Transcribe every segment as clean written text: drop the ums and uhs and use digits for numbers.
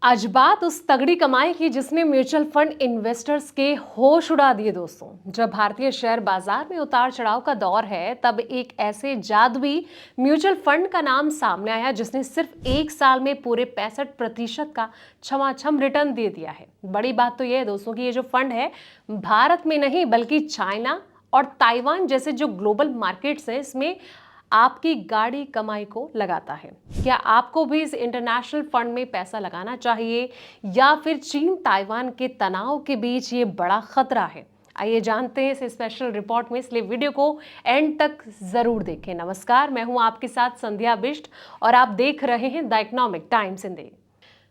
आज बात उस तगड़ी कमाई की जिसने म्यूचुअल फंड इन्वेस्टर्स के होश उड़ा दिए दोस्तों। जब भारतीय शेयर बाजार में उतार चढ़ाव का दौर है तब एक ऐसे जादुई म्यूचुअल फंड का नाम सामने आया जिसने सिर्फ एक साल में पूरे 65% का छमाछम रिटर्न दे दिया है। बड़ी बात तो यह है दोस्तों कि ये जो फंड है भारत में नहीं बल्कि चाइना और ताइवान जैसे जो ग्लोबल मार्केट्स हैं इसमें आपकी गाड़ी कमाई को लगाता है। क्या आपको भी इस इंटरनेशनल फंड में पैसा लगाना चाहिए या फिर चीन ताइवान के तनाव के बीच ये बड़ा खतरा है? आइए जानते हैं इस स्पेशल रिपोर्ट में, इसलिए वीडियो को एंड तक जरूर देखें। नमस्कार, मैं हूं आपके साथ संध्या बिष्ट और आप देख रहे हैं द इकोनॉमिक टाइम्स हिंदी।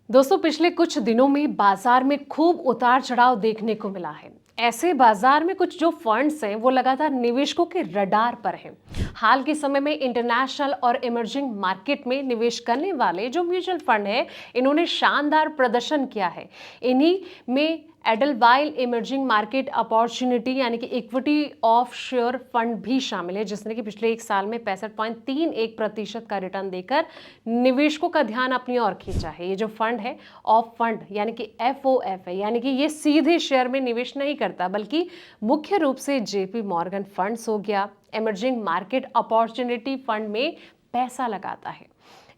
दोस्तों, पिछले कुछ दिनों में बाजार में खूब उतार चढ़ाव देखने को मिला है। ऐसे बाजार में कुछ जो फंड्स हैं वो लगातार निवेशकों के रडार पर हैं। हाल के समय में इंटरनेशनल और इमर्जिंग मार्केट में निवेश करने वाले जो म्यूचुअल फंड है इन्होंने शानदार प्रदर्शन किया है। इन्हीं में एडलवाइल इमर्जिंग मार्केट अपॉर्चुनिटी यानी कि इक्विटी ऑफ शेयर फंड भी शामिल है, जिसने कि पिछले एक साल में 65.31% का रिटर्न देकर निवेशकों का ध्यान अपनी ओर खींचा है। ये जो फंड है ऑफ फंड यानी कि FOF है, यानी कि ये सीधे शेयर में निवेश नहीं करता बल्कि मुख्य रूप से JP मॉर्गन फंड्स हो गया, इमर्जिंग मार्केट अपॉर्चुनिटी फंड में पैसा लगाता है।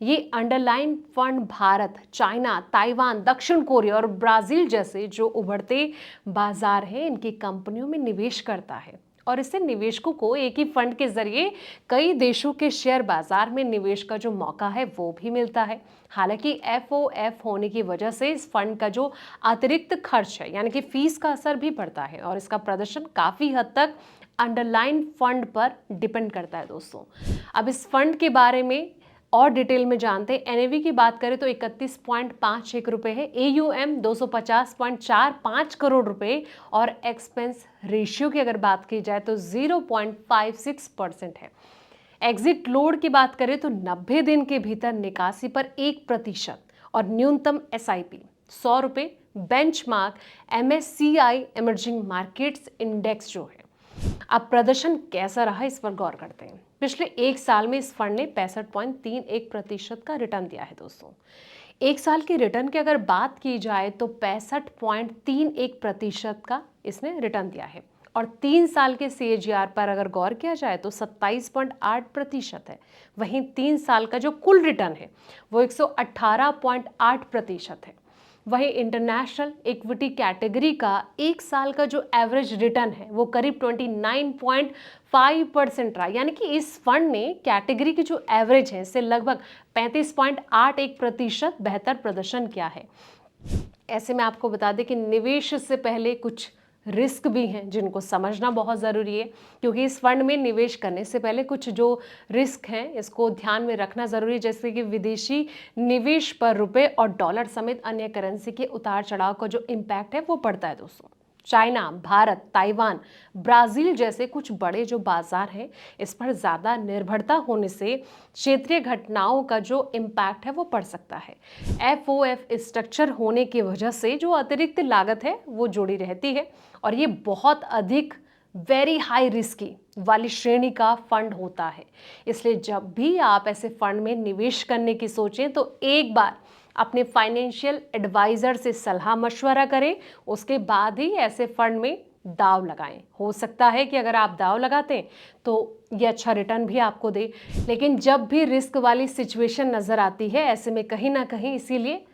ये underline fund Bharat, China, Taiwan, दक्षिण कोरिया और ब्राजील जैसे जो उभरते बाजार हैं इनकी कंपनियों में निवेश करता है और इससे निवेशकों को एक ही फंड के जरिए कई देशों के शेयर बाजार में निवेश का जो मौका है वो भी मिलता है। हालांकि FOF होने की वजह से इस फंड का जो अतिरिक्त खर्च है यानी कि फीस का असर भी पड़ता है और इसका प्रदर्शन काफी हद तक अंडरलाइन फंड पर डिपेंड करता है दोस्तों। अब इस फंड के बारे में और डिटेल में जानते हैं। NAV की बात करें तो 31.51 रुपए है, AUM 250.45 करोड़ रुपए और एक्सपेंस रेशियो की अगर बात की जाए तो 0.56% है। एग्जिट लोड की बात करें तो 90 दिन के भीतर निकासी पर 1% और न्यूनतम SIP 100 रुपए। Benchmark MSCI emerging markets index जो है। अब प्रदर्शन कैसा रहा इस पर गौर करते हैं। पिछले एक साल में इस फंड ने 65.31% का रिटर्न दिया है दोस्तों। एक साल के रिटर्न की अगर बात की जाए तो 65.31% का इसने रिटर्न दिया है और 3 साल के CAGR पर अगर गौर किया जाए तो 27.8% है। वहीं 3 साल का जो कुल रिटर्न है वो 118.8% है। वहीं इंटरनेशनल इक्विटी कैटेगरी का एक साल का जो एवरेज रिटर्न है वो करीब 29.5% रहा, यानी कि इस फंड ने कैटेगरी की जो एवरेज है इससे लगभग 35.81% बेहतर प्रदर्शन किया है। ऐसे में आपको बता दें कि निवेश से पहले कुछ रिस्क भी हैं जिनको समझना बहुत ज़रूरी है, क्योंकि इस फंड में निवेश करने से पहले कुछ जो रिस्क हैं इसको ध्यान में रखना ज़रूरी है, जैसे कि विदेशी निवेश पर रुपए और डॉलर समेत अन्य करेंसी के उतार चढ़ाव का जो इम्पैक्ट है वो पड़ता है दोस्तों। चाइना, भारत, ताइवान, ब्राज़ील जैसे कुछ बड़े जो बाजार हैं इस पर ज़्यादा निर्भरता होने से क्षेत्रीय घटनाओं का जो इम्पैक्ट है वो पड़ सकता है। FOF स्ट्रक्चर होने की वजह से जो अतिरिक्त लागत है वो जुड़ी रहती है और ये बहुत अधिक वेरी हाई रिस्की वाली श्रेणी का फंड होता है। इसलिए जब भी आप ऐसे फंड में निवेश करने की सोचें तो एक बार अपने फाइनेंशियल एडवाइजर से सलाह मशवरा करें, उसके बाद ही ऐसे फंड में दाव लगाएं। हो सकता है कि अगर आप दाव लगाते हैं तो ये अच्छा रिटर्न भी आपको दे, लेकिन जब भी रिस्क वाली सिचुएशन नज़र आती है ऐसे में कहीं ना कहीं इसीलिए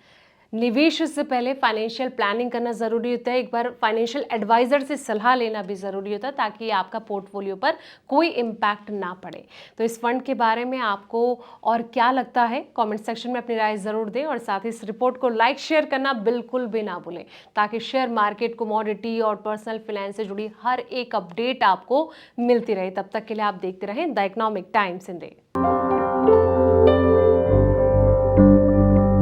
निवेश से पहले फाइनेंशियल प्लानिंग करना ज़रूरी होता है। एक बार फाइनेंशियल एडवाइज़र से सलाह लेना भी ज़रूरी होता है ताकि आपका पोर्टफोलियो पर कोई इम्पैक्ट ना पड़े। तो इस फंड के बारे में आपको और क्या लगता है कमेंट सेक्शन में अपनी राय ज़रूर दें और साथ ही इस रिपोर्ट को लाइक शेयर करना बिल्कुल भी ना भूलें ताकि शेयर मार्केट, कमोडिटी और पर्सनल फाइनेंस से जुड़ी हर एक अपडेट आपको मिलती रहे। तब तक के लिए आप देखते रहें द इकोनॉमिक टाइम्स हिंदी।